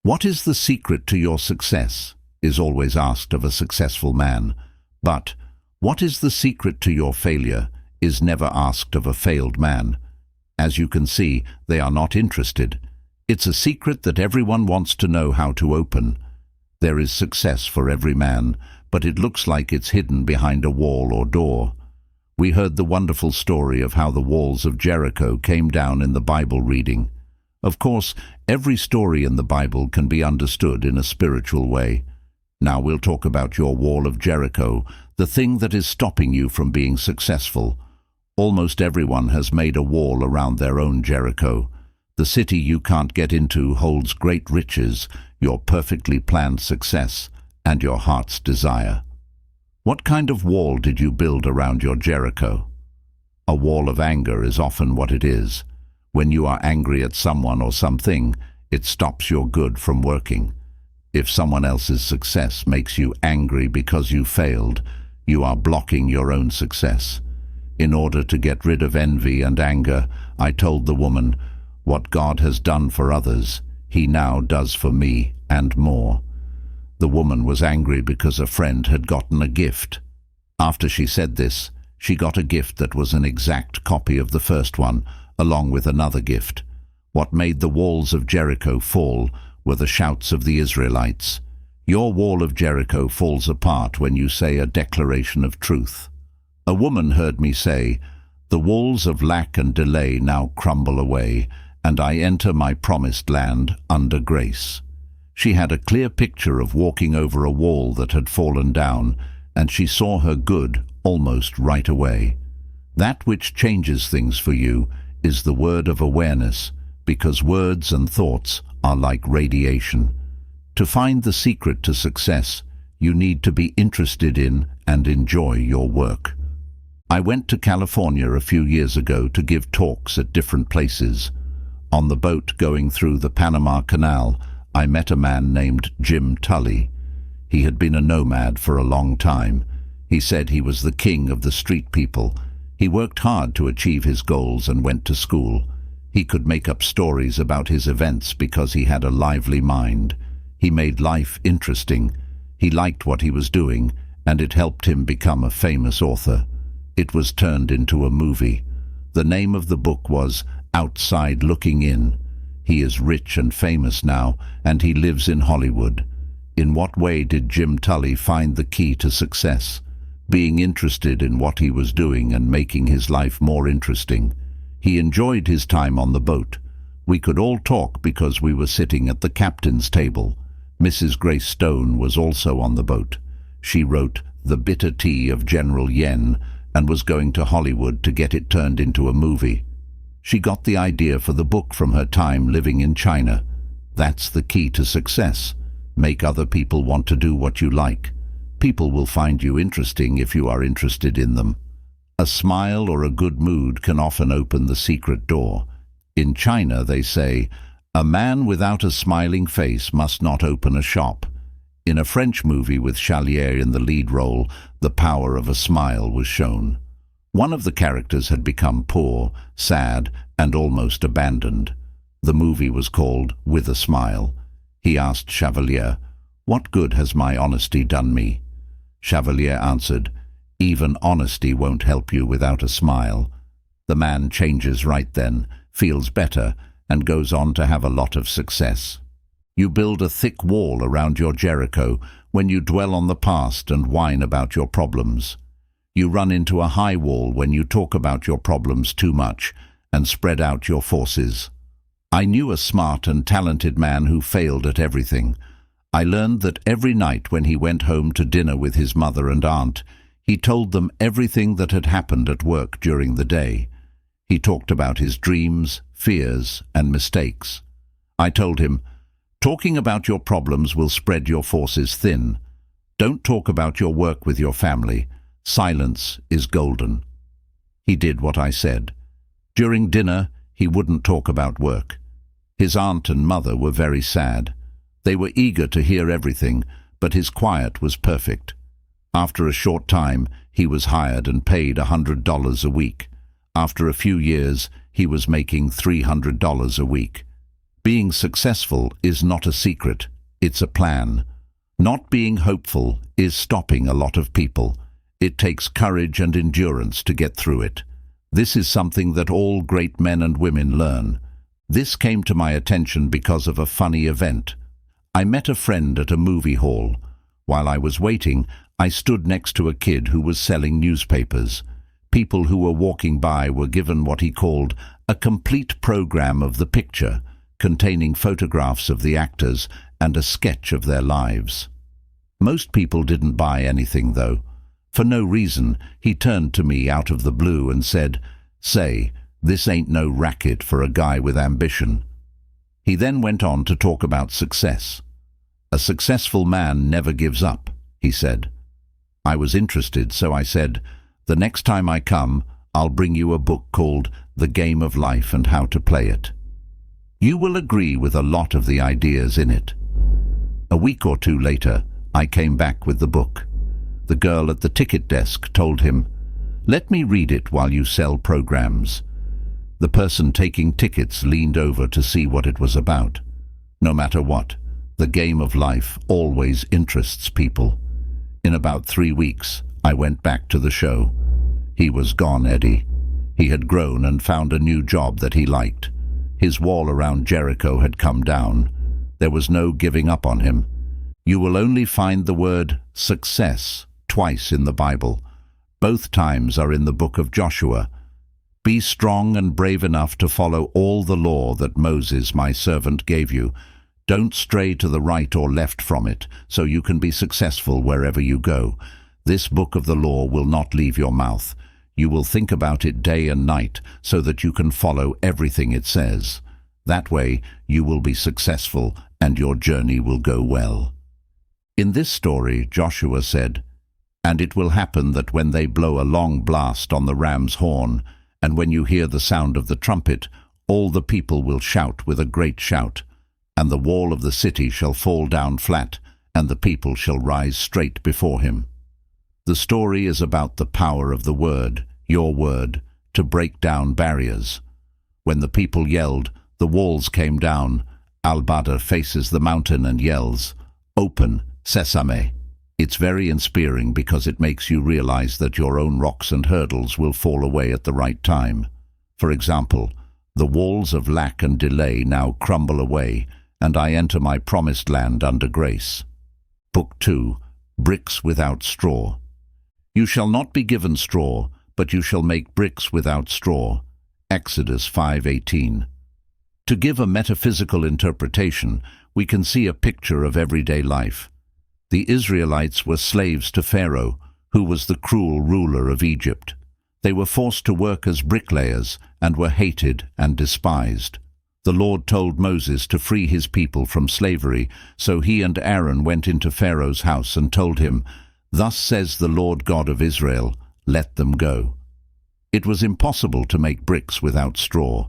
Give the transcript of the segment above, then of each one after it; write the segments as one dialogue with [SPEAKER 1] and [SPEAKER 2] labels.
[SPEAKER 1] What is the secret to your success is always asked of a successful man, but what is the secret to your failure is never asked of a failed man. As you can see, they are not interested. It's a secret that everyone wants to know how to open. There is success for every man, but it looks like it's hidden behind a wall or door. We heard the wonderful story of how the walls of Jericho came down in the Bible reading. Of course, every story in the Bible can be understood in a spiritual way. Now we'll talk about your wall of Jericho, the thing that is stopping you from being successful. Almost everyone has made a wall around their own Jericho. The city you can't get into holds great riches, your perfectly planned success, and your heart's desire. What kind of wall did you build around your Jericho? A wall of anger is often what it is. When you are angry at someone or something, it stops your good from working. If someone else's success makes you angry because you failed, you are blocking your own success. In order to get rid of envy and anger, I told the woman, "What God has done for others, He now does for me and more." The woman was angry because a friend had gotten a gift. After she said this, she got a gift that was an exact copy of the first one, along with another gift. What made the walls of Jericho fall were the shouts of the Israelites. Your wall of Jericho falls apart when you say a declaration of truth. A woman heard me say, "The walls of lack and delay now crumble away, and I enter my promised land under grace." She had a clear picture of walking over a wall that had fallen down, and she saw her good almost right away. That which changes things for you is the word of awareness, because words and thoughts are like radiation. To find the secret to success, you need to be interested in and enjoy your work. I went to California a few years ago to give talks at different places. On the boat going through the Panama Canal, I met a man named Jim Tully. He had been a nomad for a long time. He said he was the king of the street people. He worked hard to achieve his goals and went to school. He could make up stories about his events because he had a lively mind. He made life interesting. He liked what he was doing, and it helped him become a famous author. It was turned into a movie. The name of the book was Outside Looking In. He is rich and famous now, and he lives in Hollywood. In what way did Jim Tully find the key to success? Being interested in what he was doing and making his life more interesting. He enjoyed his time on the boat. We could all talk because we were sitting at the captain's table. Mrs. Grace Stone was also on the boat. She wrote The Bitter Tea of General Yen and was going to Hollywood to get it turned into a movie. She got the idea for the book from her time living in China. That's the key to success. Make other people want to do what you like. People will find you interesting if you are interested in them. A smile or a good mood can often open the secret door. In China, they say, "A man without a smiling face must not open a shop." In a French movie with Chalier in the lead role, the power of a smile was shown. One of the characters had become poor, sad, and almost abandoned. The movie was called With a Smile. He asked Chevalier, "What good has my honesty done me?" Chevalier answered, "Even honesty won't help you without a smile." The man changes right then, feels better, and goes on to have a lot of success. You build a thick wall around your Jericho when you dwell on the past and whine about your problems. You run into a high wall when you talk about your problems too much and spread out your forces. I knew a smart and talented man who failed at everything. I learned that every night when he went home to dinner with his mother and aunt, he told them everything that had happened at work during the day. He talked about his dreams, fears, and mistakes. I told him, "Talking about your problems will spread your forces thin. Don't talk about your work with your family. Silence is golden." He did what I said. During dinner, he wouldn't talk about work. His aunt and mother were very sad. They were eager to hear everything, but his quiet was perfect. After a short time, he was hired and paid $100 a week. After a few years, he was making $300 a week. Being successful is not a secret, it's a plan. Not being hopeful is stopping a lot of people. It takes courage and endurance to get through it. This is something that all great men and women learn. This came to my attention because of a funny event. I met a friend at a movie hall. While I was waiting, I stood next to a kid who was selling newspapers. People who were walking by were given what he called a complete program of the picture, containing photographs of the actors and a sketch of their lives. Most people didn't buy anything, though. For no reason, he turned to me out of the blue and said, "Say, this ain't no racket for a guy with ambition." He then went on to talk about success. "A successful man never gives up," he said. I was interested, so I said, "The next time I come, I'll bring you a book called The Game of Life and How to Play It. You will agree with a lot of the ideas in it." A week or two later, I came back with the book. The girl at the ticket desk told him, "Let me read it while you sell programs." The person taking tickets leaned over to see what it was about. No matter what, the game of life always interests people. In about 3 weeks, I went back to the show. He was gone, Eddie. He had grown and found a new job that he liked. His wall around Jericho had come down. There was no giving up on him. You will only find the word success twice in the Bible. Both times are in the book of Joshua. "Be strong and brave enough to follow all the law that Moses, my servant, gave you. Don't stray to the right or left from it, so you can be successful wherever you go. This book of the law will not leave your mouth. You will think about it day and night, so that you can follow everything it says. That way, you will be successful and your journey will go well." In this story, Joshua said, "And it will happen that when they blow a long blast on the ram's horn, and when you hear the sound of the trumpet, all the people will shout with a great shout, and the wall of the city shall fall down flat, and the people shall rise straight before him." The story is about the power of the word, your word, to break down barriers. When the people yelled, the walls came down. Al-Badr faces the mountain and yells, "Open, Sesame." It's very inspiring because it makes you realize that your own rocks and hurdles will fall away at the right time. For example, the walls of lack and delay now crumble away, and I enter my promised land under grace. Book 2, Bricks Without Straw. You shall not be given straw, but you shall make bricks without straw. Exodus 5:18. To give a metaphysical interpretation, we can see a picture of everyday life. The Israelites were slaves to Pharaoh, who was the cruel ruler of Egypt. They were forced to work as bricklayers and were hated and despised. The Lord told Moses to free his people from slavery, so he and Aaron went into Pharaoh's house and told him, "Thus says the Lord God of Israel, let them go." It was impossible to make bricks without straw.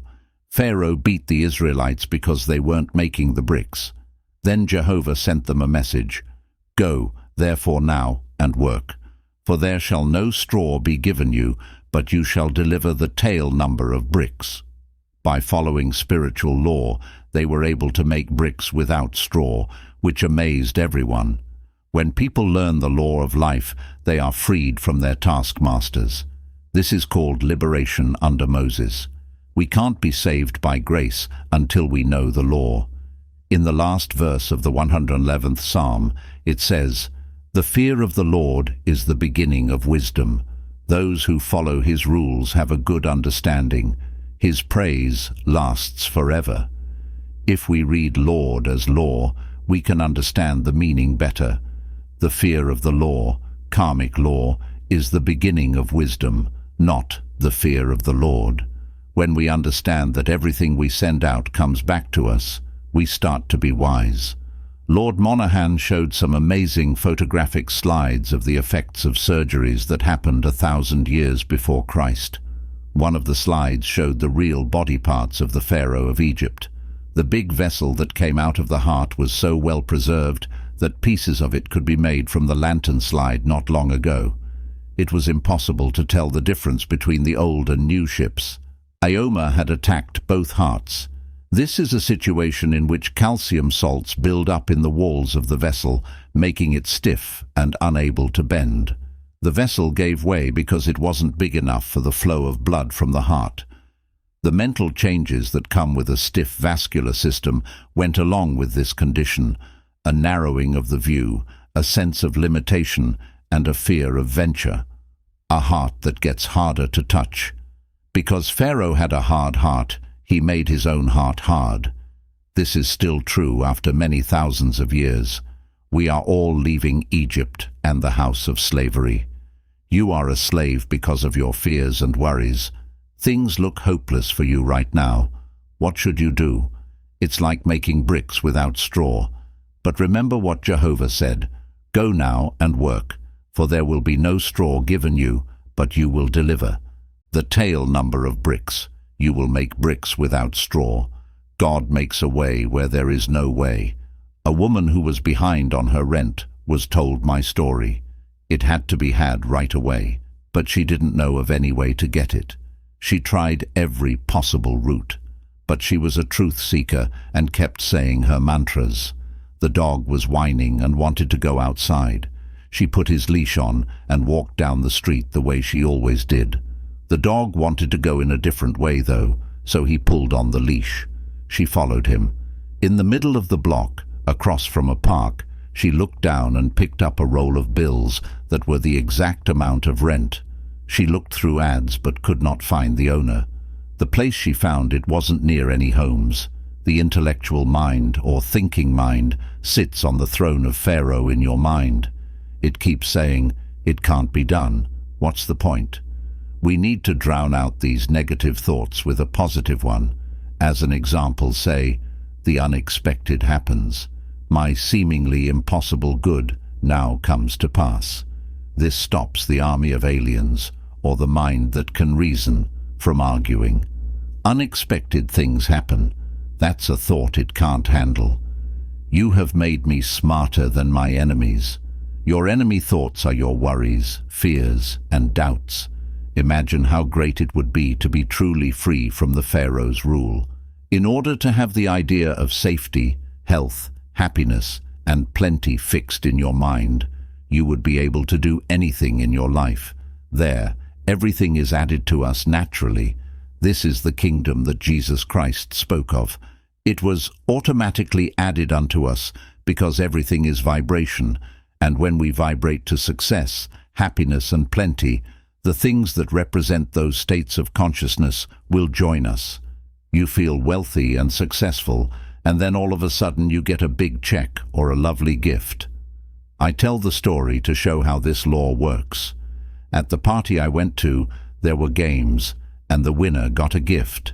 [SPEAKER 1] Pharaoh beat the Israelites because they weren't making the bricks. Then Jehovah sent them a message, "Go, therefore now, and work. For there shall no straw be given you, but you shall deliver the tale number of bricks." By following spiritual law, they were able to make bricks without straw, which amazed everyone. When people learn the law of life, they are freed from their taskmasters. This is called liberation under Moses. We can't be saved by grace until we know the law. In the last verse of the 111th Psalm, it says, "The fear of the Lord is the beginning of wisdom. Those who follow his rules have a good understanding. His praise lasts forever." If we read Lord as law, we can understand the meaning better. The fear of the law, karmic law, is the beginning of wisdom, not the fear of the Lord. When we understand that everything we send out comes back to us, we start to be wise. Lord Monaghan showed some amazing photographic slides of the effects of surgeries that happened 1,000 years before Christ. One of the slides showed the real body parts of the Pharaoh of Egypt. The big vessel that came out of the heart was so well preserved that pieces of it could be made from the lantern slide not long ago. It was impossible to tell the difference between the old and new ships. Ioma had attacked both hearts. This is a situation in which calcium salts build up in the walls of the vessel, making it stiff and unable to bend. The vessel gave way because it wasn't big enough for the flow of blood from the heart. The mental changes that come with a stiff vascular system went along with this condition: a narrowing of the view, a sense of limitation, and a fear of venture. A heart that gets harder to touch. Because Pharaoh had a hard heart, he made his own heart hard. This is still true after many thousands of years. We are all leaving Egypt and the house of slavery. You are a slave because of your fears and worries. Things look hopeless for you right now. What should you do? It's like making bricks without straw. But remember what Jehovah said: "Go now and work, for there will be no straw given you, but you will deliver the tail number of bricks. You will make bricks without straw. God makes a way where there is no way." A woman who was behind on her rent was told my story. It had to be had right away, but she didn't know of any way to get it. She tried every possible route, but she was a truth seeker and kept saying her mantras. The dog was whining and wanted to go outside. She put his leash on and walked down the street the way she always did. The dog wanted to go in a different way though, so he pulled on the leash. She followed him. In the middle of the block, across from a park, she looked down and picked up a roll of bills that were the exact amount of rent. She looked through ads but could not find the owner. The place she found, it wasn't near any homes. The intellectual mind, or thinking mind, sits on the throne of Pharaoh in your mind. It keeps saying, "It can't be done. What's the point?" We need to drown out these negative thoughts with a positive one. As an example, say, "The unexpected happens. My seemingly impossible good now comes to pass." This stops the army of aliens, or the mind that can reason, from arguing. Unexpected things happen. That's a thought it can't handle. You have made me smarter than my enemies. Your enemy thoughts are your worries, fears, and doubts. Imagine how great it would be to be truly free from the Pharaoh's rule. In order to have the idea of safety, health, happiness, and plenty fixed in your mind, you would be able to do anything in your life. There, everything is added to us naturally. This is the kingdom that Jesus Christ spoke of. It was automatically added unto us because everything is vibration, and when we vibrate to success, happiness, and plenty, the things that represent those states of consciousness will join us. You feel wealthy and successful, and then all of a sudden you get a big check or a lovely gift. I tell the story to show how this law works. At the party I went to, there were games, and the winner got a gift.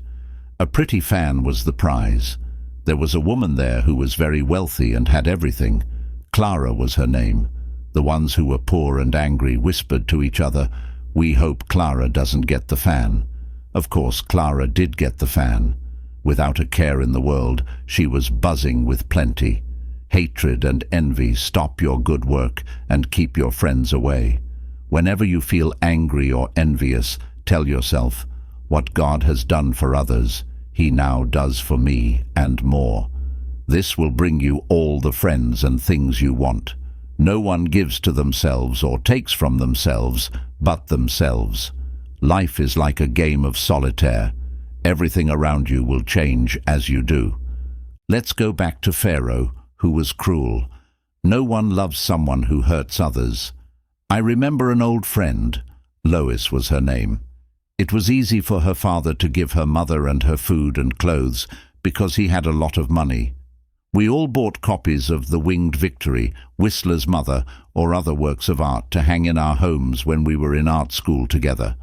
[SPEAKER 1] A pretty fan was the prize. There was a woman there who was very wealthy and had everything. Clara was her name. The ones who were poor and angry whispered to each other, "We hope Clara doesn't get the fan." Of course, Clara did get the fan. Without a care in the world, she was buzzing with plenty. Hatred and envy stop your good work and keep your friends away. Whenever you feel angry or envious, tell yourself, "What God has done for others, He now does for me and more." This will bring you all the friends and things you want. No one gives to themselves or takes from themselves but themselves. Life is like a game of solitaire. Everything around you will change as you do. Let's go back to Pharaoh, who was cruel. No one loves someone who hurts others. I remember an old friend. Lois was her name. It was easy for her father to give her mother and her food and clothes because he had a lot of money. We all bought copies of The Winged Victory, Whistler's Mother, or other works of art to hang in our homes when we were in art school together.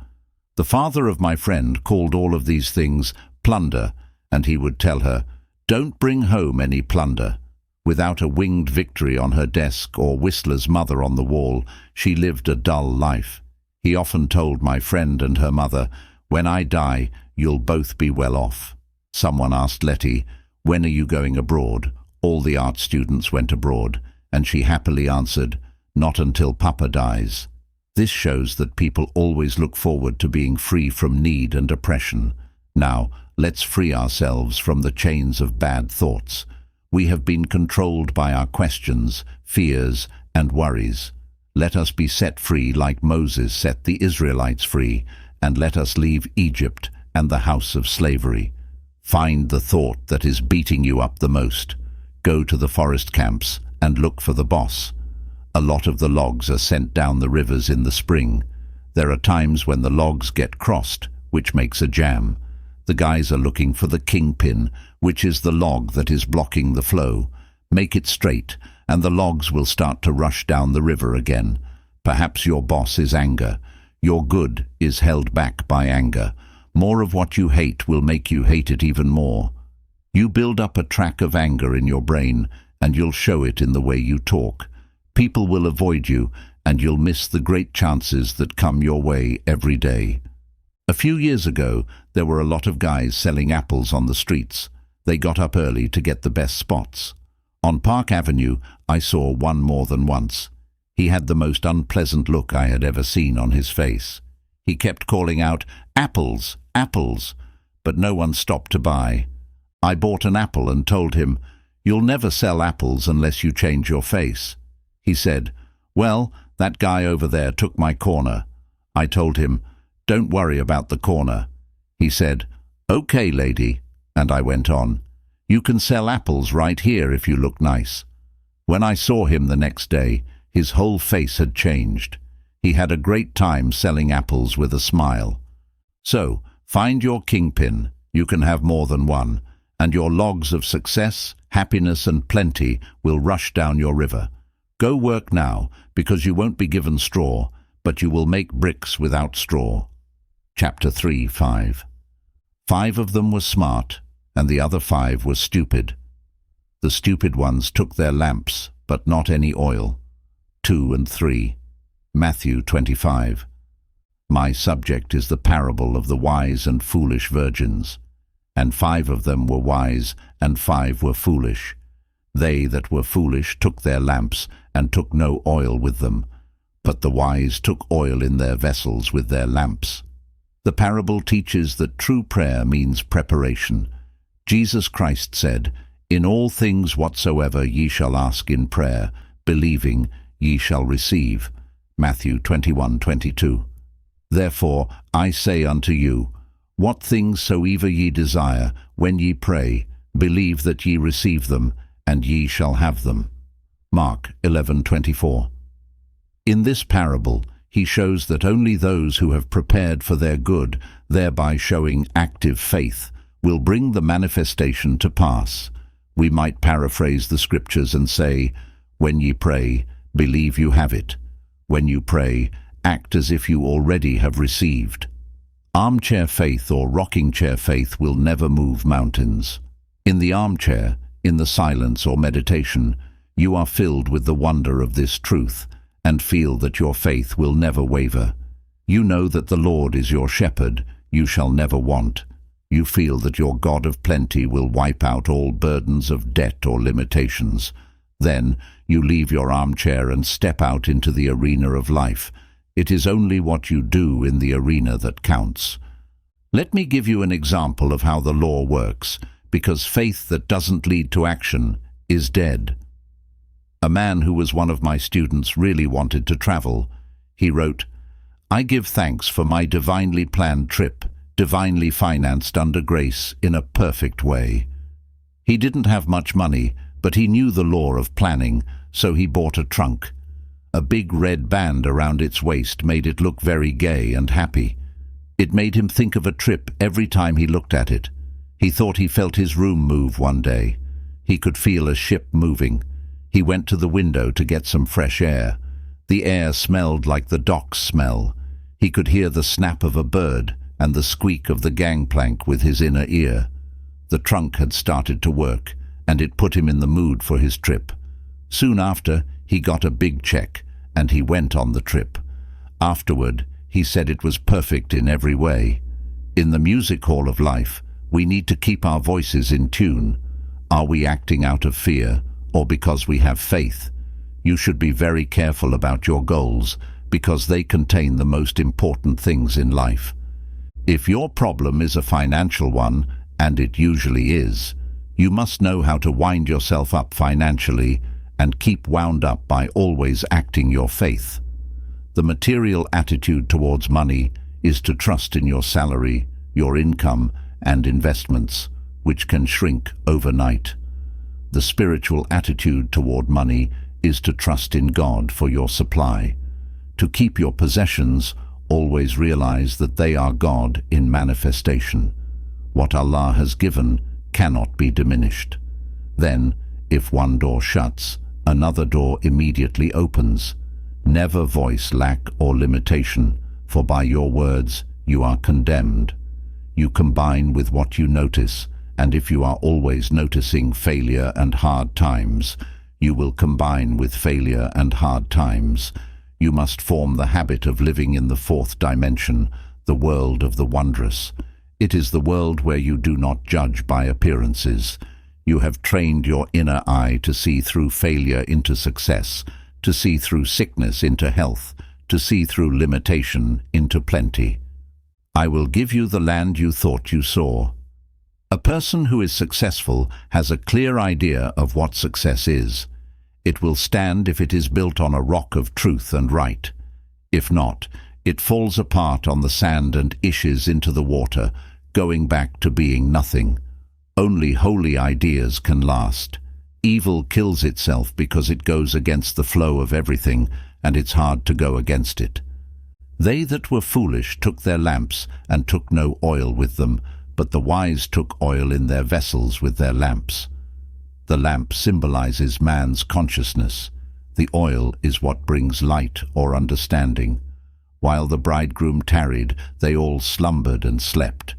[SPEAKER 1] The father of my friend called all of these things plunder, and he would tell her, "Don't bring home any plunder." Without a Winged Victory on her desk or Whistler's Mother on the wall, she lived a dull life. He often told my friend and her mother, "When I die, you'll both be well off." Someone asked Letty, "When are you going abroad?" All the art students went abroad, and she happily answered, "Not until Papa dies." This shows that people always look forward to being free from need and oppression. Now, let's free ourselves from the chains of bad thoughts. We have been controlled by our questions, fears, and worries. Let us be set free like Moses set the Israelites free, and let us leave Egypt and the house of slavery. Find the thought that is beating you up the most. Go to the forest camps and look for the boss. A lot of the logs are sent down the rivers in the spring. There are times when the logs get crossed, which makes a jam. The guys are looking for the kingpin, which is the log that is blocking the flow. Make it straight, and the logs will start to rush down the river again. Perhaps your boss is anger. Your good is held back by anger. More of what you hate will make you hate it even more. You build up a track of anger in your brain, and you'll show it in the way you talk. People will avoid you, and you'll miss the great chances that come your way every day. A few years ago, there were a lot of guys selling apples on the streets. They got up early to get the best spots. On Park Avenue, I saw one more than once. He had the most unpleasant look I had ever seen on his face. He kept calling out, "Apples, apples," but no one stopped to buy. I bought an apple and told him, "You'll never sell apples unless you change your face." He said, "Well, that guy over there took my corner." I told him, "Don't worry about the corner." He said, "Okay, lady," and I went on. "You can sell apples right here if you look nice." When I saw him the next day, his whole face had changed. He had a great time selling apples with a smile. So, find your kingpin. You can have more than one, and your logs of success, happiness, and plenty will rush down your river. Go work now, because you won't be given straw, but you will make bricks without straw. Chapter 3:5. 5 of them were smart, and the other 5 were stupid. The stupid ones took their lamps, but not any oil. 2 and 3. Matthew 25. My subject is the parable of the wise and foolish virgins. And 5 of them were wise, and 5 were foolish. They that were foolish took their lamps, and took no oil with them. But the wise took oil in their vessels with their lamps. The parable teaches that true prayer means preparation. Jesus Christ said, "In all things whatsoever ye shall ask in prayer, believing, ye shall receive." Matthew 21:22. Therefore I say unto you, what things soever ye desire, when ye pray, believe that ye receive them, and ye shall have them. Mark 11:24. In this parable, he shows that only those who have prepared for their good, thereby showing active faith, will bring the manifestation to pass. We might paraphrase the scriptures and say, when ye pray, believe you have it. When you pray, act as if you already have received. Armchair faith or rocking chair faith will never move mountains. In the armchair, in the silence or meditation, you are filled with the wonder of this truth, and feel that your faith will never waver. You know that the Lord is your shepherd, you shall never want. You feel that your God of plenty will wipe out all burdens of debt or limitations. Then you leave your armchair and step out into the arena of life. It is only what you do in the arena that counts. Let me give you an example of how the law works, because faith that doesn't lead to action is dead. A man who was one of my students really wanted to travel. He wrote, "I give thanks for my divinely planned trip, divinely financed under grace in a perfect way." He didn't have much money, but he knew the law of planning, so he bought a trunk. A big red band around its waist made it look very gay and happy. It made him think of a trip every time he looked at it. He thought he felt his room move one day. He could feel a ship moving. He went to the window to get some fresh air. The air smelled like the docks smell. He could hear the snap of a bird and the squeak of the gangplank with his inner ear. The trunk had started to work, and it put him in the mood for his trip. Soon after, he got a big check, and he went on the trip. Afterward, he said it was perfect in every way. In the music hall of life, we need to keep our voices in tune. Are we acting out of fear, or because we have faith? You should be very careful about your goals, because they contain the most important things in life. If your problem is a financial one, and it usually is, you must know how to wind yourself up financially and keep wound up by always acting your faith. The material attitude towards money is to trust in your salary, your income, and investments, which can shrink overnight. The spiritual attitude toward money is to trust in God for your supply. To keep your possessions, always realize that they are God in manifestation. What Allah has given cannot be diminished. Then, if one door shuts, another door immediately opens. Never voice lack or limitation, for by your words you are condemned. You combine with what you notice, and if you are always noticing failure and hard times, you will combine with failure and hard times. You must form the habit of living in the fourth dimension, the world of the wondrous. It is the world where you do not judge by appearances. You have trained your inner eye to see through failure into success, to see through sickness into health, to see through limitation into plenty. I will give you the land you thought you saw. A person who is successful has a clear idea of what success is. It will stand if it is built on a rock of truth and right. If not, it falls apart on the sand and ishes into the water, going back to being nothing. Only holy ideas can last. Evil kills itself because it goes against the flow of everything, and it's hard to go against it. They that were foolish took their lamps and took no oil with them, but the wise took oil in their vessels with their lamps. The lamp symbolizes man's consciousness. The oil is what brings light or understanding. While the bridegroom tarried, they all slumbered and slept.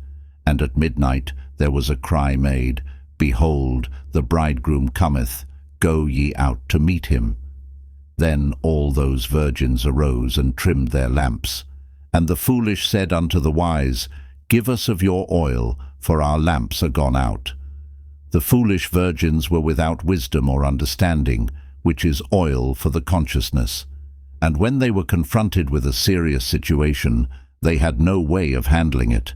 [SPEAKER 1] And at midnight there was a cry made, Behold, the bridegroom cometh, go ye out to meet him. Then all those virgins arose and trimmed their lamps. And the foolish said unto the wise, Give us of your oil, for our lamps are gone out. The foolish virgins were without wisdom or understanding, which is oil for the consciousness. And when they were confronted with a serious situation, they had no way of handling it.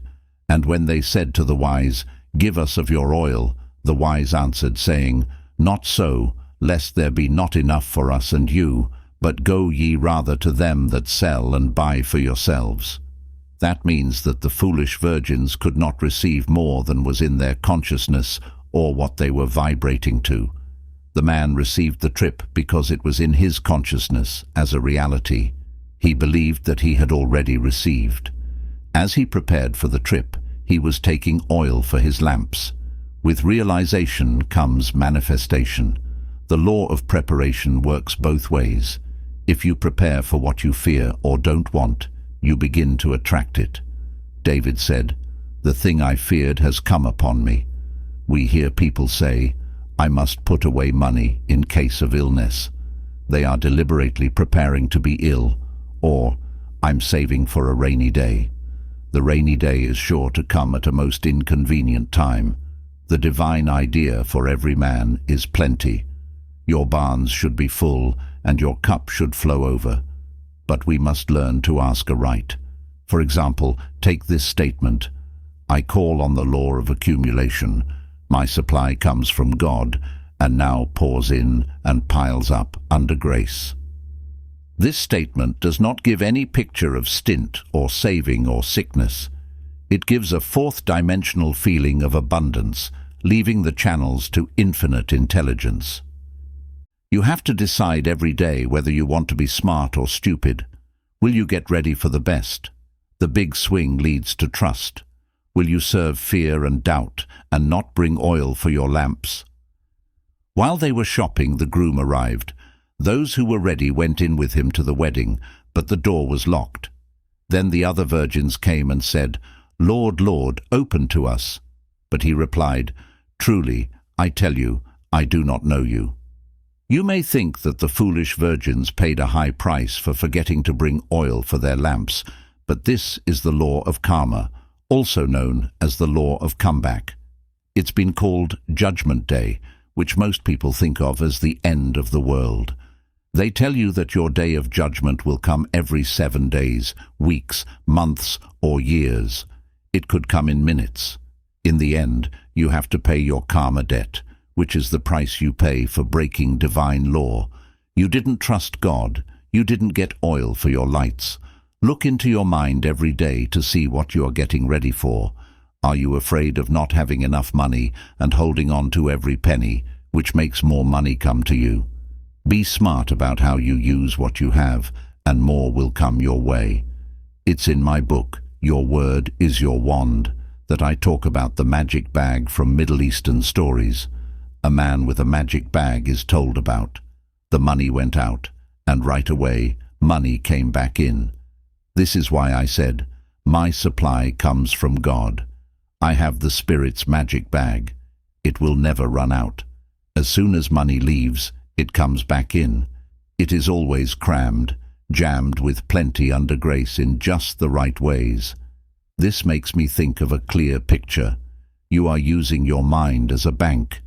[SPEAKER 1] And when they said to the wise, Give us of your oil, the wise answered, saying, Not so, lest there be not enough for us and you, but go ye rather to them that sell and buy for yourselves. That means that the foolish virgins could not receive more than was in their consciousness or what they were vibrating to. The man received the trip because it was in his consciousness as a reality. He believed that he had already received. As he prepared for the trip, he was taking oil for his lamps. With realization comes manifestation. The law of preparation works both ways. If you prepare for what you fear or don't want, you begin to attract it. David said, The thing I feared has come upon me. We hear people say, I must put away money in case of illness. They are deliberately preparing to be ill, or I'm saving for a rainy day. The rainy day is sure to come at a most inconvenient time. The divine idea for every man is plenty. Your barns should be full, and your cup should flow over. But we must learn to ask aright. For example, take this statement, I call on the law of accumulation. My supply comes from God, and now pours in and piles up under grace. This statement does not give any picture of stint or saving or sickness. It gives a fourth-dimensional feeling of abundance, leaving the channels to infinite intelligence. You have to decide every day whether you want to be smart or stupid. Will you get ready for the best? The big swing leads to trust. Will you serve fear and doubt and not bring oil for your lamps? While they were shopping, the groom arrived. Those who were ready went in with him to the wedding, but the door was locked. Then the other virgins came and said, Lord, Lord, open to us. But he replied, Truly, I tell you, I do not know you. You may think that the foolish virgins paid a high price for forgetting to bring oil for their lamps, but this is the law of karma, also known as the law of comeback. It's been called Judgment Day, which most people think of as the end of the world. They tell you that your day of judgment will come every 7 days, weeks, months, or years. It could come in minutes. In the end, you have to pay your karma debt, which is the price you pay for breaking divine law. You didn't trust God. You didn't get oil for your lights. Look into your mind every day to see what you are getting ready for. Are you afraid of not having enough money and holding on to every penny, which makes more money come to you? Be smart about how you use what you have, and more will come your way. It's in my book, Your Word is Your Wand, that I talk about the magic bag from Middle Eastern stories. A man with a magic bag is told about. The money went out, and right away, money came back in. This is why I said, my supply comes from God. I have the Spirit's magic bag. It will never run out. As soon as money leaves, it comes back in. It is always crammed, jammed with plenty under grace in just the right ways. This makes me think of a clear picture. You are using your mind as a bank.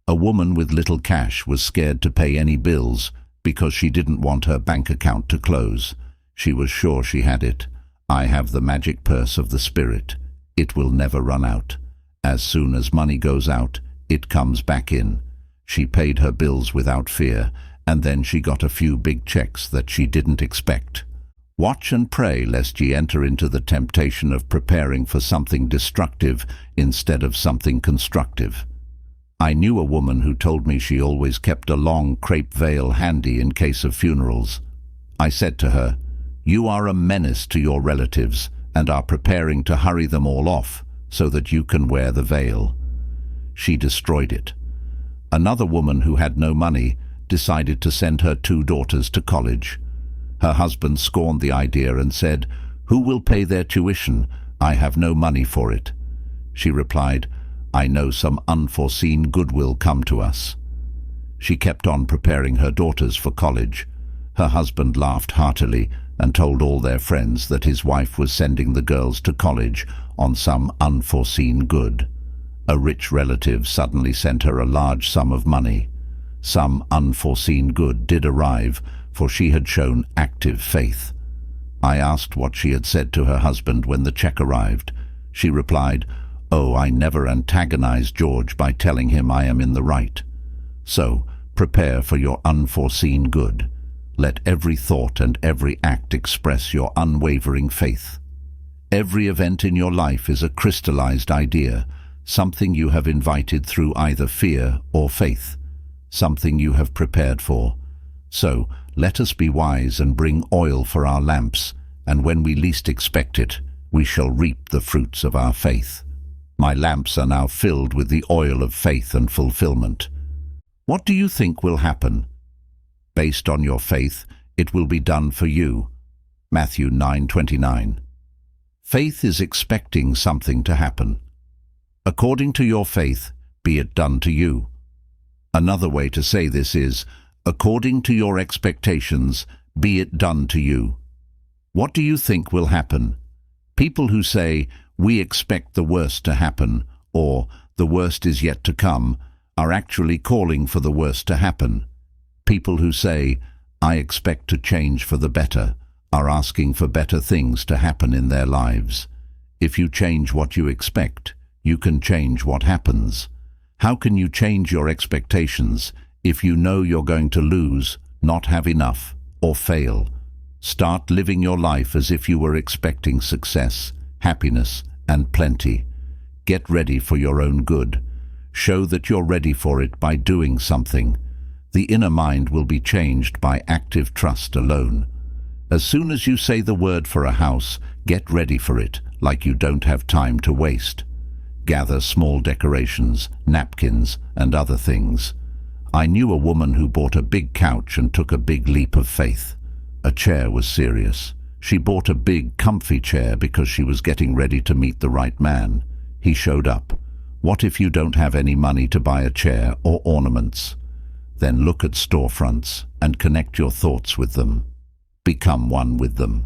[SPEAKER 1] A woman with little cash was scared to pay any bills because she didn't want her bank account to close. She was sure she had it. I have the magic purse of the Spirit. It will never run out. As soon as money goes out, it comes back in. She paid her bills without fear, and then she got a few big checks that she didn't expect. Watch and pray lest ye enter into the temptation of preparing for something destructive instead of something constructive. I knew a woman who told me she always kept a long crepe veil handy in case of funerals. I said to her, "You are a menace to your relatives and are preparing to hurry them all off so that you can wear the veil." She destroyed it. Another woman who had no money decided to send her 2 daughters to college. Her husband scorned the idea and said, "Who will pay their tuition? I have no money for it." She replied, "I know some unforeseen good will come to us." She kept on preparing her daughters for college. Her husband laughed heartily and told all their friends that his wife was sending the girls to college on some unforeseen good. A rich relative suddenly sent her a large sum of money. Some unforeseen good did arrive, for she had shown active faith. I asked what she had said to her husband when the check arrived. She replied, "Oh, I never antagonize George by telling him I am in the right." So, prepare for your unforeseen good. Let every thought and every act express your unwavering faith. Every event in your life is a crystallized idea, something you have invited through either fear or faith, something you have prepared for. So, let us be wise and bring oil for our lamps, and when we least expect it, we shall reap the fruits of our faith. My lamps are now filled with the oil of faith and fulfillment. What do you think will happen? Based on your faith, it will be done for you. Matthew 9:29. Faith is expecting something to happen. According to your faith, be it done to you. Another way to say this is, according to your expectations, be it done to you. What do you think will happen? People who say, "We expect the worst to happen," or "the worst is yet to come," are actually calling for the worst to happen. People who say, "I expect to change for the better," are asking for better things to happen in their lives. If you change what you expect, you can change what happens. How can you change your expectations if you know you're going to lose, not have enough, or fail? Start living your life as if you were expecting success, happiness, and plenty. Get ready for your own good. Show that you're ready for it by doing something. The inner mind will be changed by active trust alone. As soon as you say the word for a house, get ready for it, like you don't have time to waste. Gather small decorations, napkins, and other things. I knew a woman who bought a big couch and took a big leap of faith. A chair was serious. She bought a big, comfy chair because she was getting ready to meet the right man. He showed up. What if you don't have any money to buy a chair or ornaments? Then look at storefronts and connect your thoughts with them. Become one with them.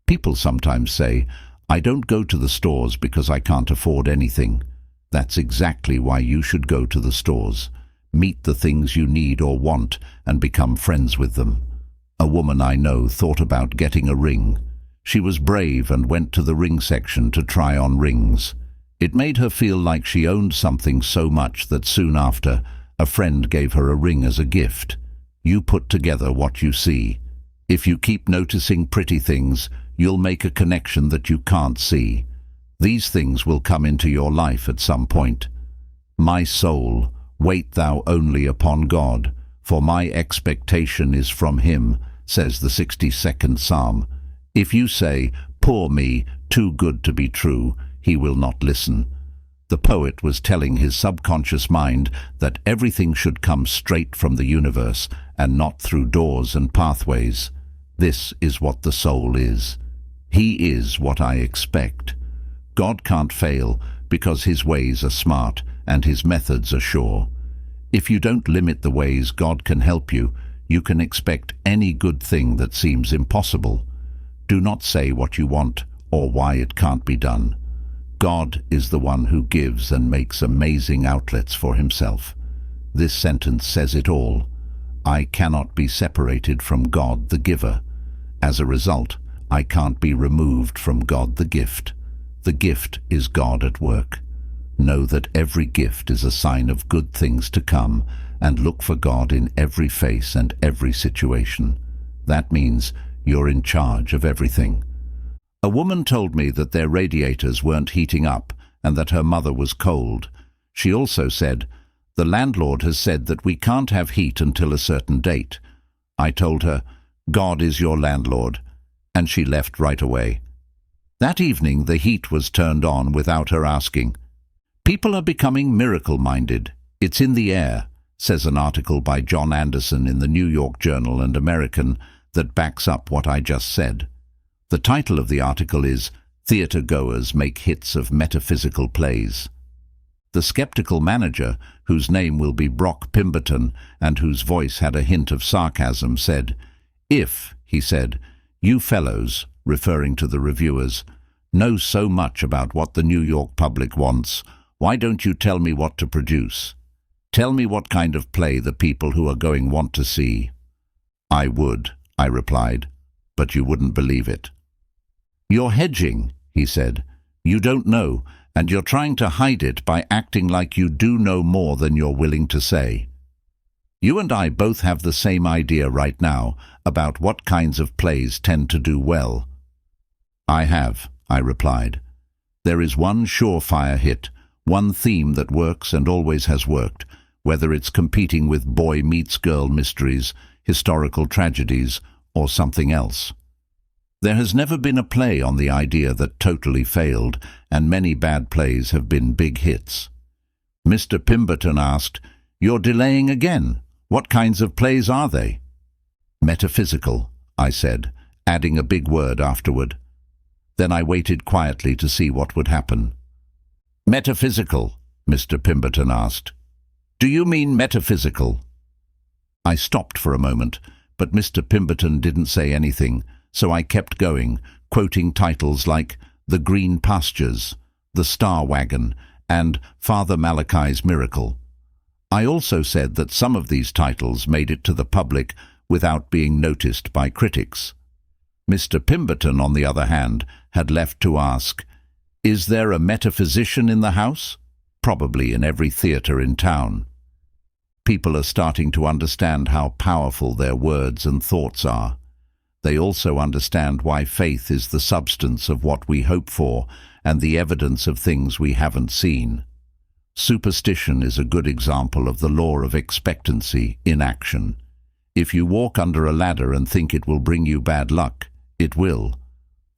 [SPEAKER 1] People sometimes say, "I don't go to the stores because I can't afford anything." That's exactly why you should go to the stores. Meet the things you need or want and become friends with them. A woman I know thought about getting a ring. She was brave and went to the ring section to try on rings. It made her feel like she owned something so much that soon after, a friend gave her a ring as a gift. You put together what you see. If you keep noticing pretty things, you'll make a connection that you can't see. These things will come into your life at some point. My soul, wait thou only upon God, for my expectation is from him, says the 62nd Psalm. If you say, poor me, too good to be true, he will not listen. The poet was telling his subconscious mind that everything should come straight from the universe and not through doors and pathways. This is what the soul is. He is what I expect. God can't fail because his ways are smart and his methods are sure. If you don't limit the ways God can help you, you can expect any good thing that seems impossible. Do not say what you want or why it can't be done. God is the one who gives and makes amazing outlets for himself. This sentence says it all. I cannot be separated from God the giver. As a result, I can't be removed from God the gift. The gift is God at work. Know that every gift is a sign of good things to come, and look for God in every face and every situation. That means you're in charge of everything. A woman told me that their radiators weren't heating up and that her mother was cold. She also said, the landlord has said that we can't have heat until a certain date. I told her, God is your landlord, and she left right away. That evening the heat was turned on without her asking. People are becoming miracle-minded. It's in the air, says an article by John Anderson in the New York Journal and American that backs up what I just said. The title of the article is Theatre Goers Make Hits of Metaphysical Plays. The skeptical manager, whose name will be Brock Pemberton and whose voice had a hint of sarcasm, said, If, he said, you fellows, referring to the reviewers, know so much about what the New York public wants, why don't you tell me what to produce? Tell me what kind of play the people who are going want to see. I would, I replied, but you wouldn't believe it. You're hedging, he said. You don't know, and you're trying to hide it by acting like you do know more than you're willing to say. You and I both have the same idea right now about what kinds of plays tend to do well. I have, I replied. There is one surefire hit, one theme that works and always has worked, whether it's competing with boy meets girl mysteries, historical tragedies, or something else. There has never been a play on the idea that totally failed, and many bad plays have been big hits. Mr. Pemberton asked, You're delaying again. What kinds of plays are they? Metaphysical, I said, adding a big word afterward. Then I waited quietly to see what would happen. Metaphysical, Mr. Pemberton asked. Do you mean metaphysical? I stopped for a moment, but Mr. Pemberton didn't say anything, so I kept going, quoting titles like The Green Pastures, The Star Wagon, and Father Malachi's Miracle. I also said that some of these titles made it to the public without being noticed by critics. Mr. Pemberton, on the other hand, had left to ask, Is there a metaphysician in the house? Probably in every theatre in town. People are starting to understand how powerful their words and thoughts are. They also understand why faith is the substance of what we hope for and the evidence of things we haven't seen. Superstition is a good example of the law of expectancy in action. If you walk under a ladder and think it will bring you bad luck, it will.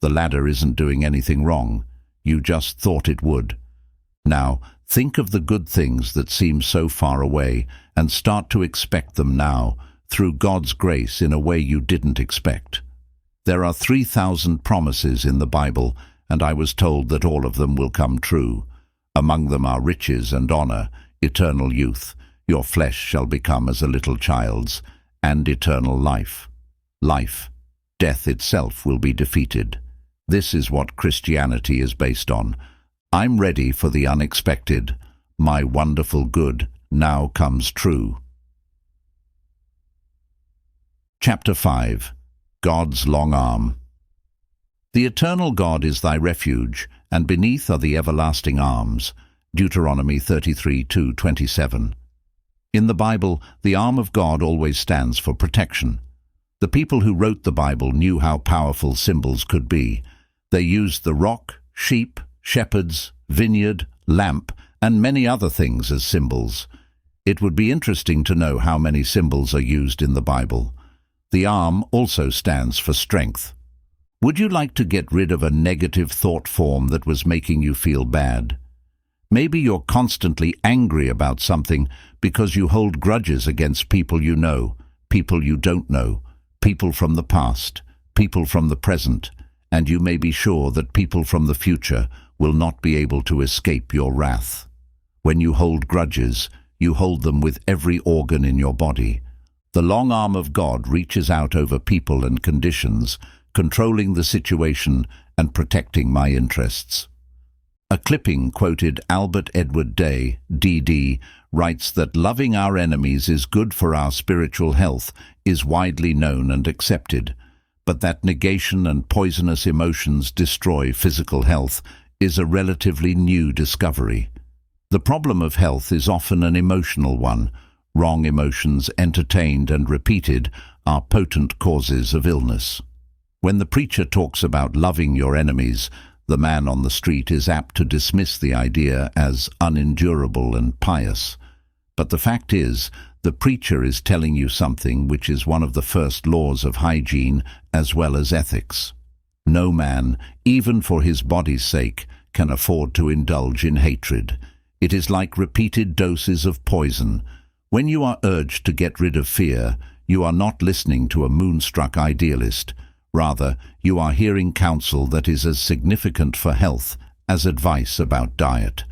[SPEAKER 1] The ladder isn't doing anything wrong. You just thought it would. Now, think of the good things that seem so far away and start to expect them now, through God's grace in a way you didn't expect. There are 3,000 promises in the Bible, and I was told that all of them will come true. Among them are riches and honor, eternal youth, your flesh shall become as a little child's, and eternal life. Life, death itself will be defeated. This is what Christianity is based on. I'm ready for the unexpected. My wonderful good now comes true. Chapter 5. God's Long Arm. The eternal God is thy refuge, and beneath are the everlasting arms. Deuteronomy 33:2-27. In the Bible, the arm of God always stands for protection. The people who wrote the Bible knew how powerful symbols could be. They used the rock, sheep, shepherds, vineyard, lamp, and many other things as symbols. It would be interesting to know how many symbols are used in the Bible. The arm also stands for strength. Would you like to get rid of a negative thought form that was making you feel bad? Maybe you're constantly angry about something because you hold grudges against people you know, people you don't know, people from the past, people from the present, and you may be sure that people from the future will not be able to escape your wrath. When you hold grudges, you hold them with every organ in your body. The long arm of God reaches out over people and conditions, controlling the situation and protecting my interests. A clipping quoted Albert Edward Day, D.D., writes that loving our enemies is good for our spiritual health is widely known and accepted, but that negation and poisonous emotions destroy physical health is a relatively new discovery. The problem of health is often an emotional one. Wrong emotions entertained and repeated are potent causes of illness. When the preacher talks about loving your enemies, the man on the street is apt to dismiss the idea as unendurable and pious. But the fact is, the preacher is telling you something which is one of the first laws of hygiene as well as ethics. No man, even for his body's sake, can afford to indulge in hatred. It is like repeated doses of poison. When you are urged to get rid of fear, you are not listening to a moonstruck idealist. Rather, you are hearing counsel that is as significant for health as advice about diet.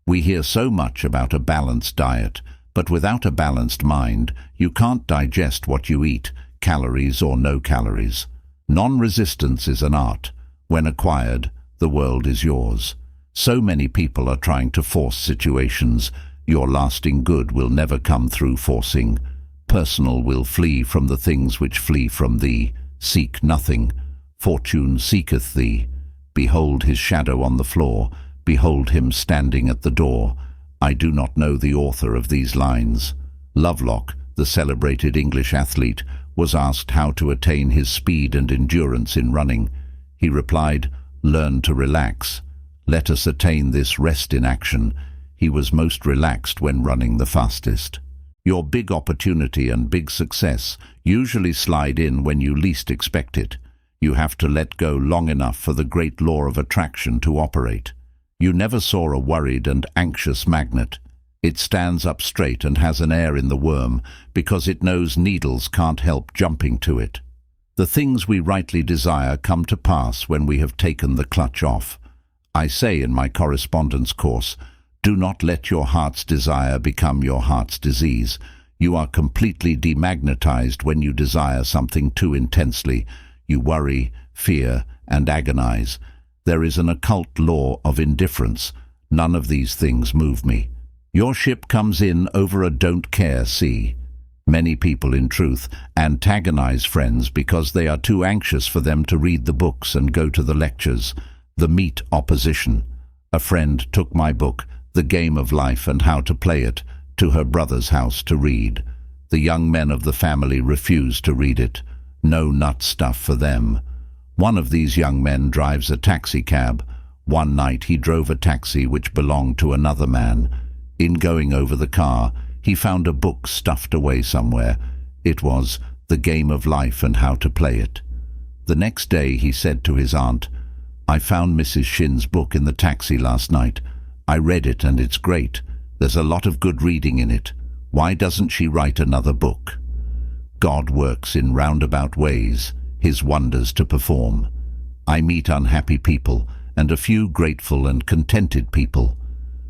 [SPEAKER 1] We hear so much about a balanced diet, but without a balanced mind, you can't digest what you eat, calories or no calories. Non-resistance is an art. When acquired, the world is yours. So many people are trying to force situations. Your lasting good will never come through forcing. Personal will flee from the things which flee from thee. Seek nothing. Fortune seeketh thee. Behold his shadow on the floor. Behold him standing at the door. I do not know the author of these lines. Lovelock, the celebrated English athlete, was asked how to attain his speed and endurance in running. He replied, "Learn to relax. Let us attain this rest in action." He was most relaxed when running the fastest. Your big opportunity and big success usually slide in when you least expect it. You have to let go long enough for the great law of attraction to operate. You never saw a worried and anxious magnet. It stands up straight and has an air in the worm because it knows needles can't help jumping to it. The things we rightly desire come to pass when we have taken the clutch off. I say in my correspondence course, do not let your heart's desire become your heart's disease. You are completely demagnetized when you desire something too intensely. You worry, fear, and agonize. There is an occult law of indifference. None of these things move me. Your ship comes in over a don't care sea. Many people, in truth, antagonize friends because they are too anxious for them to read the books and go to the lectures. The meet opposition. A friend took my book, The Game of Life and How to Play It, to her brother's house to read. The young men of the family refused to read it. No nut stuff for them. One of these young men drives a taxi cab. One night he drove a taxi which belonged to another man. In going over the car, he found a book stuffed away somewhere. It was The Game of Life and How to Play It. The next day he said to his aunt, "I found Mrs. Shin's book in the taxi last night. I read it and it's great. There's a lot of good reading in it. Why doesn't she write another book?" God works in roundabout ways, his wonders to perform. I meet unhappy people and a few grateful and contented people.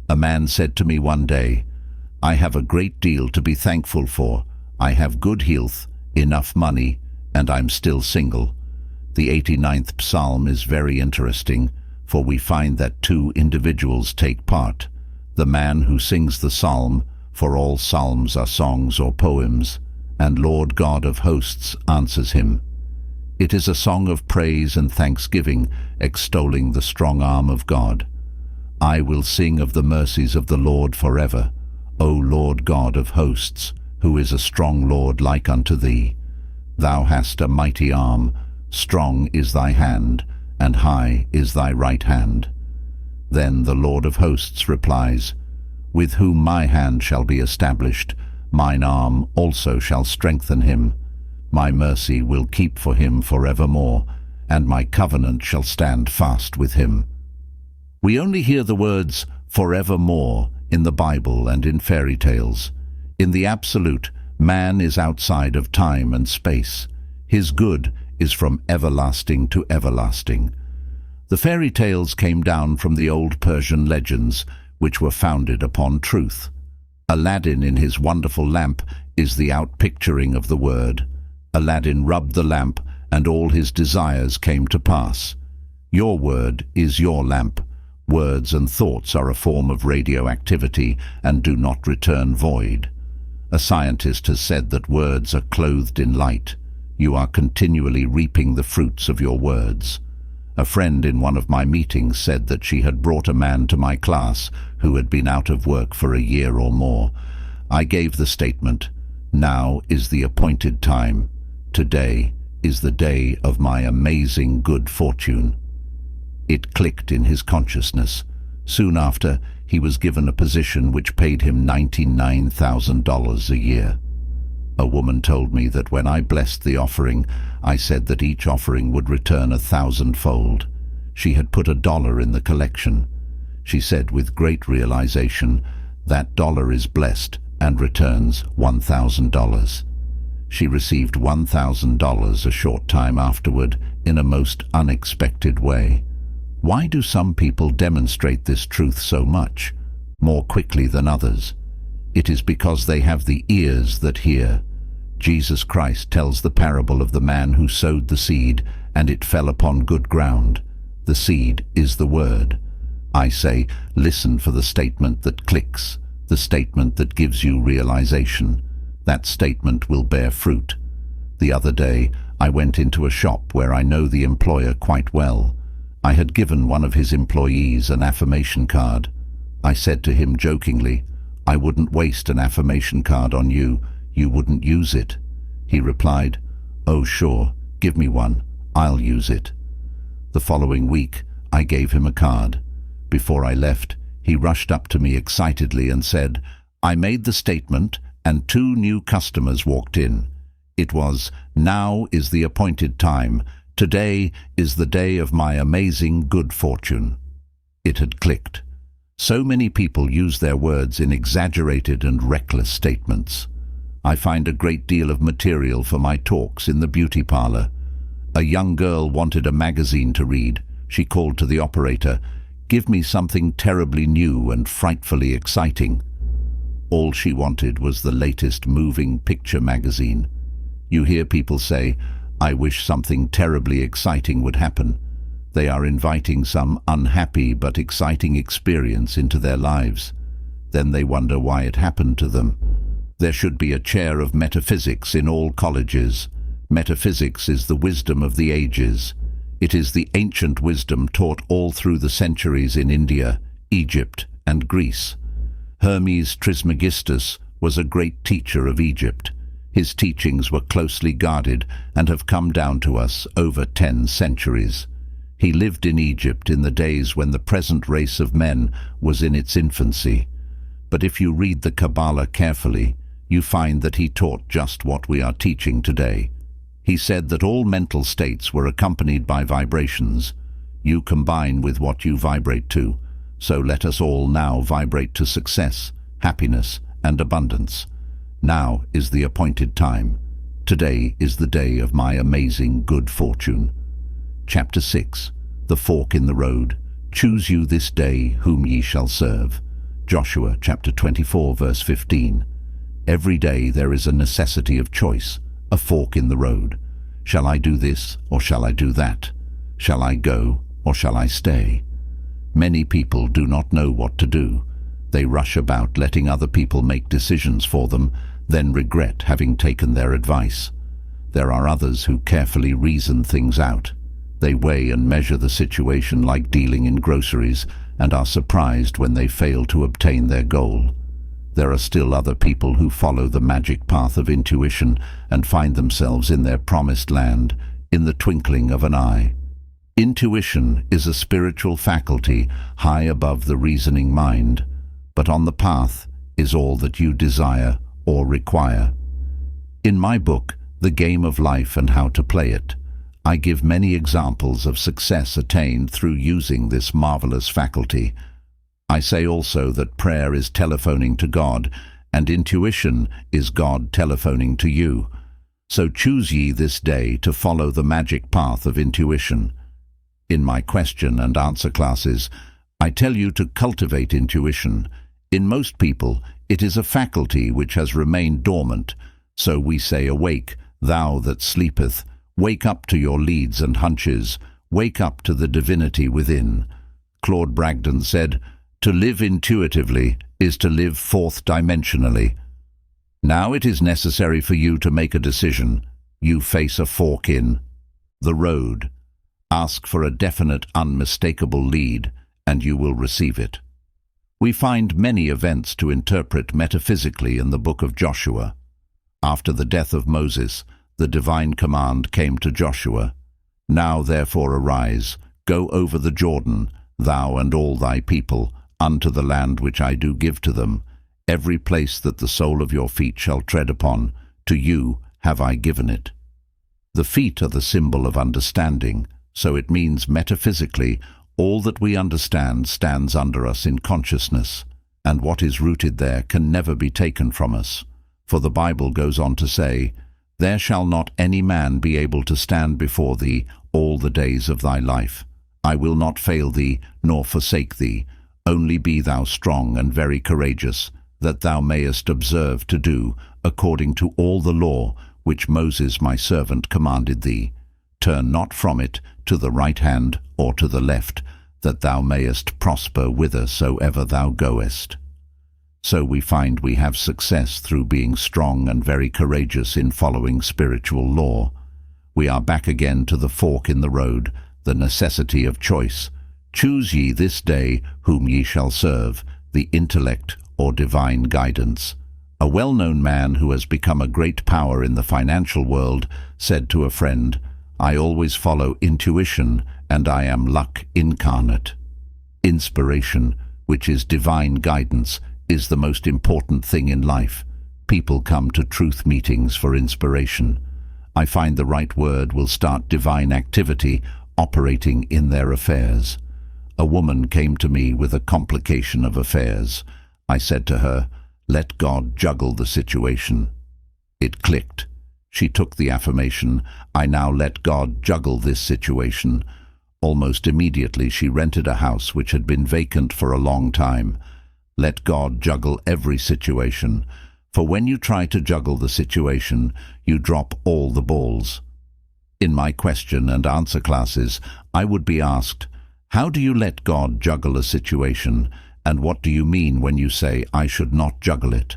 [SPEAKER 1] A man said to me one day, "I have a great deal to be thankful for. I have good health, enough money, and I'm still single." The 89th Psalm is very interesting, for we find that two individuals take part. The man who sings the psalm, for all psalms are songs or poems, and Lord God of hosts answers him. It is a song of praise and thanksgiving, extolling the strong arm of God. I will sing of the mercies of the Lord forever, O Lord God of hosts, who is a strong Lord like unto thee. Thou hast a mighty arm, strong is thy hand, and high is thy right hand. Then the Lord of hosts replies, With whom my hand shall be established, mine arm also shall strengthen him. My mercy will keep for him forevermore, and my covenant shall stand fast with him. We only hear the words forevermore in the Bible and in fairy tales. In the absolute, man is outside of time and space. His good is from everlasting to everlasting. The fairy tales came down from the old Persian legends, which were founded upon truth. Aladdin in his wonderful lamp is the outpicturing of the word. Aladdin rubbed the lamp, and all his desires came to pass. Your word is your lamp. Words and thoughts are a form of radioactivity and do not return void. A scientist has said that words are clothed in light. You are continually reaping the fruits of your words. A friend in one of my meetings said that she had brought a man to my class who had been out of work for a year or more. I gave the statement, Now is the appointed time. Today is the day of my amazing good fortune. It clicked in his consciousness. Soon after, he was given a position which paid him $99,000 a year. A woman told me that when I blessed the offering, I said that each offering would return 1,000-fold. She had put $1 in the collection. She said with great realization, that dollar is blessed and returns $1,000. She received $1,000 a short time afterward in a most unexpected way. Why do some people demonstrate this truth so much, more quickly than others? It is because they have the ears that hear. Jesus Christ tells the parable of the man who sowed the seed, and it fell upon good ground. The seed is the word. I say, listen for the statement that clicks, the statement that gives you realization. That statement will bear fruit. The other day, I went into a shop where I know the employer quite well. I had given one of his employees an affirmation card. I said to him jokingly, I wouldn't waste an affirmation card on you. You wouldn't use it. He replied, Oh sure, give me one. I'll use it. The following week, I gave him a card. Before I left, he rushed up to me excitedly and said, I made the statement, and 2 new customers walked in. It was, Now is the appointed time. Today is the day of my amazing good fortune. It had clicked. So many people use their words in exaggerated and reckless statements. I find a great deal of material for my talks in the beauty parlor. A young girl wanted a magazine to read. She called to the operator, Give me something terribly new and frightfully exciting. All she wanted was the latest moving picture magazine. You hear people say, I wish something terribly exciting would happen. They are inviting some unhappy but exciting experience into their lives. Then they wonder why it happened to them. There should be a chair of metaphysics in all colleges. Metaphysics is the wisdom of the ages. It is the ancient wisdom taught all through the centuries in India, Egypt, and Greece. Hermes Trismegistus was a great teacher of Egypt. His teachings were closely guarded and have come down to us over 10 centuries. He lived in Egypt in the days when the present race of men was in its infancy. But if you read the Kabbalah carefully, you find that he taught just what we are teaching today. He said that all mental states were accompanied by vibrations. You combine with what you vibrate to. So let us all now vibrate to success, happiness, and abundance. Now is the appointed time. Today is the day of my amazing good fortune. Chapter 6. The Fork in the Road. Choose you this day whom ye shall serve. Joshua chapter 24 verse 15. Every day there is a necessity of choice, a fork in the road. Shall I do this or shall I do that? Shall I go or shall I stay? Many people do not know what to do. They rush about letting other people make decisions for them, then regret having taken their advice. There are others who carefully reason things out. They weigh and measure the situation like dealing in groceries and are surprised when they fail to obtain their goal. There are still other people who follow the magic path of intuition and find themselves in their promised land in the twinkling of an eye. Intuition is a spiritual faculty high above the reasoning mind, but on the path is all that you desire or require. In my book, The Game of Life and How to Play It, I give many examples of success attained through using this marvelous faculty. I say also that prayer is telephoning to God, and intuition is God telephoning to you. So choose ye this day to follow the magic path of intuition. In my question and answer classes, I tell you to cultivate intuition. In most people, it is a faculty which has remained dormant. So we say, awake, thou that sleepeth. Wake up to your leads and hunches. Wake up to the divinity within. Claude Bragdon said, to live intuitively is to live fourth-dimensionally. Now it is necessary for you to make a decision. You face a fork in the road. Ask for a definite, unmistakable lead, and you will receive it. We find many events to interpret metaphysically in the book of Joshua. After the death of Moses, the divine command came to Joshua, now therefore arise, go over the Jordan, thou and all thy people, unto the land which I do give to them. Every place that the sole of your feet shall tread upon, to you have I given it. The feet are the symbol of understanding, so it means metaphysically all that we understand stands under us in consciousness, and what is rooted there can never be taken from us. For the Bible goes on to say, there shall not any man be able to stand before thee all the days of thy life. I will not fail thee, nor forsake thee. Only be thou strong and very courageous, that thou mayest observe to do according to all the law which Moses my servant commanded thee. Turn not from it to the right hand or to the left, that thou mayest prosper whithersoever thou goest. So we find we have success through being strong and very courageous in following spiritual law. We are back again to the fork in the road, the necessity of choice. Choose ye this day whom ye shall serve, the intellect or divine guidance. A well-known man who has become a great power in the financial world said to a friend, I always follow intuition, and I am luck incarnate. Inspiration, which is divine guidance, is the most important thing in life. People come to truth meetings for inspiration. I find the right word will start divine activity operating in their affairs. A woman came to me with a complication of affairs. I said to her, let God juggle the situation. It clicked. She took the affirmation, I now let God juggle this situation. Almost immediately she rented a house which had been vacant for a long time. Let God juggle every situation, for when you try to juggle the situation, you drop all the balls. In my question and answer classes, I would be asked, how do you let God juggle a situation, and what do you mean when you say, I should not juggle it?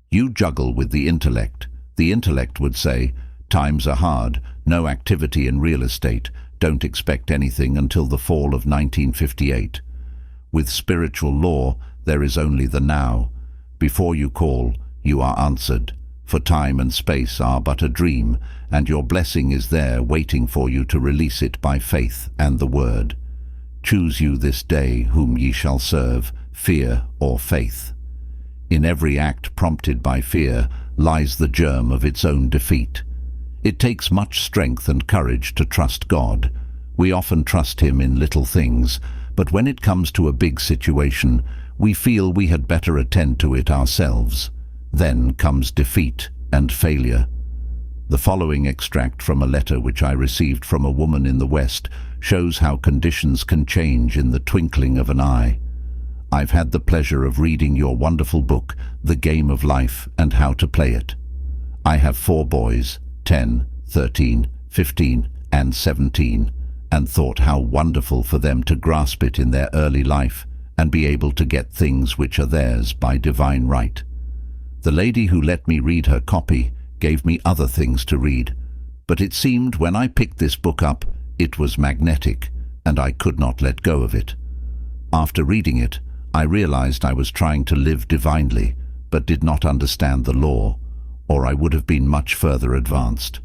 [SPEAKER 1] You juggle with the intellect. The intellect would say, times are hard, no activity in real estate, don't expect anything until the fall of 1958. With spiritual law, there is only the now. Before you call, you are answered, for time and space are but a dream, and your blessing is there waiting for you to release it by faith and the word. Choose you this day whom ye shall serve, fear or faith. In every act prompted by fear lies the germ of its own defeat. It takes much strength and courage to trust God. We often trust Him in little things, but when it comes to a big situation, we feel we had better attend to it ourselves. Then comes defeat and failure. The following extract from a letter which I received from a woman in the West shows how conditions can change in the twinkling of an eye. I've had the pleasure of reading your wonderful book, The Game of Life and How to Play It. I have 4 boys, 10, 13, 15, and 17, and thought how wonderful for them to grasp it in their early life and be able to get things which are theirs by divine right. The lady who let me read her copy gave me other things to read. But it seemed when I picked this book up, it was magnetic, and I could not let go of it. After reading it, I realized I was trying to live divinely, but did not understand the law, or I would have been much further advanced.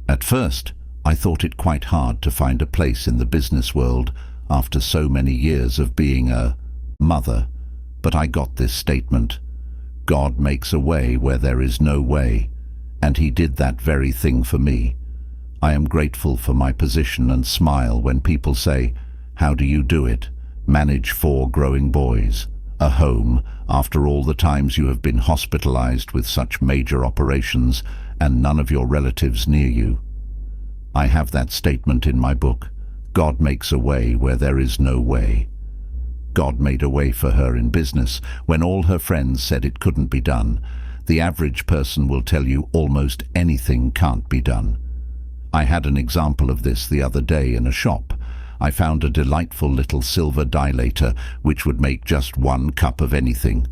[SPEAKER 1] At first, I thought it quite hard to find a place in the business world after so many years of being a mother, but I got this statement: God makes a way where there is no way, and He did that very thing for me. I am grateful for my position and smile when people say, "How do you do it? Manage 4 growing boys, a home, after all the times you have been hospitalized with such major operations and none of your relatives near you." I have that statement in my book. God makes a way where there is no way. God made a way for her in business when all her friends said it couldn't be done. The average person will tell you almost anything can't be done. I had an example of this the other day in a shop. I found a delightful little silver dilator which would make just 1 cup of anything.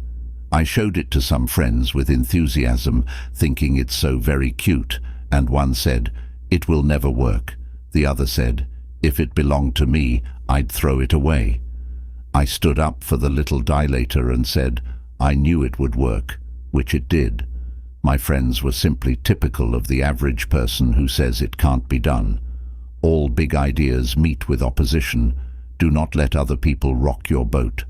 [SPEAKER 1] I showed it to some friends with enthusiasm, thinking it's so very cute, and one said, "It will never work." The other said, "If it belonged to me, I'd throw it away." I stood up for the little dilator and said, I knew it would work, which it did. My friends were simply typical of the average person who says it can't be done. All big ideas meet with opposition. Do not let other people rock your boat.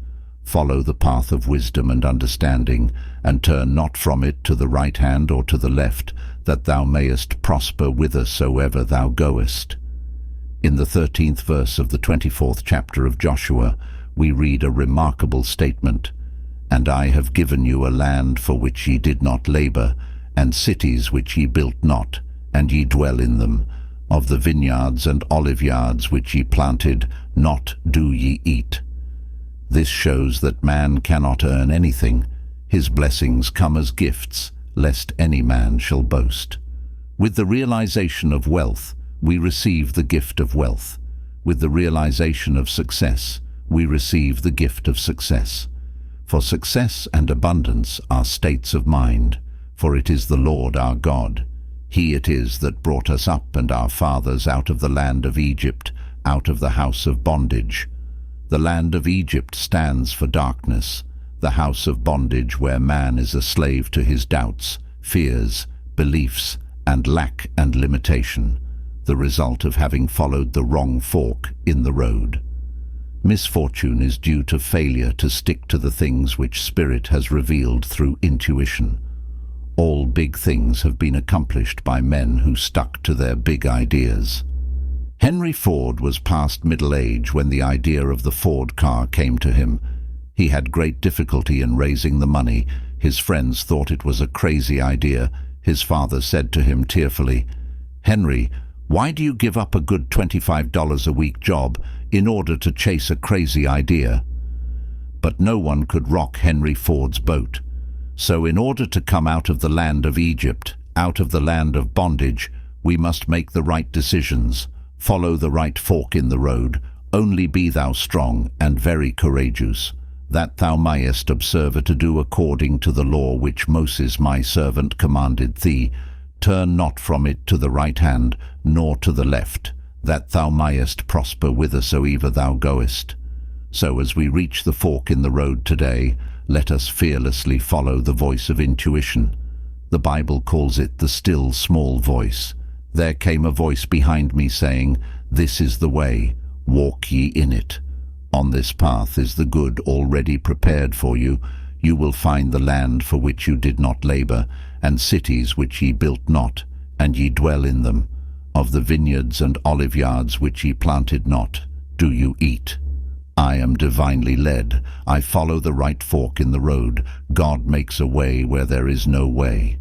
[SPEAKER 1] Follow the path of wisdom and understanding, and turn not from it to the right hand or to the left, that thou mayest prosper whithersoever thou goest. In the 13th verse of the 24th chapter of Joshua, we read a remarkable statement: "And I have given you a land for which ye did not labor, and cities which ye built not, and ye dwell in them. Of the vineyards and oliveyards which ye planted, not do ye eat." This shows that man cannot earn anything. His blessings come as gifts, lest any man shall boast. With the realization of wealth, we receive the gift of wealth. With the realization of success, we receive the gift of success. For success and abundance are states of mind, for it is the Lord our God. He it is that brought us up and our fathers out of the land of Egypt, out of the house of bondage. The land of Egypt stands for darkness, the house of bondage where man is a slave to his doubts, fears, beliefs, and lack and limitation, the result of having followed the wrong fork in the road. Misfortune is due to failure to stick to the things which Spirit has revealed through intuition. All big things have been accomplished by men who stuck to their big ideas. Henry Ford was past middle age when the idea of the Ford car came to him. He had great difficulty in raising the money. His friends thought it was a crazy idea. His father said to him tearfully, "Henry, why do you give up a good $25 a week job in order to chase a crazy idea?" But no one could rock Henry Ford's boat. So in order to come out of the land of Egypt, out of the land of bondage, we must make the right decisions, follow the right fork in the road, only be thou strong and very courageous, that thou mayest observe to do according to the law which Moses my servant commanded thee. Turn not from it to the right hand, nor to the left, that thou mayest prosper whithersoever thou goest. So as we reach the fork in the road today, let us fearlessly follow the voice of intuition. The Bible calls it the still small voice. There came a voice behind me saying, "This is the way, walk ye in it." On this path is the good already prepared for you. You will find the land for which you did not labor, and cities which ye built not, and ye dwell in them. Of the vineyards and oliveyards which ye planted not, do you eat. I am divinely led. I follow the right fork in the road. God makes a way where there is no way.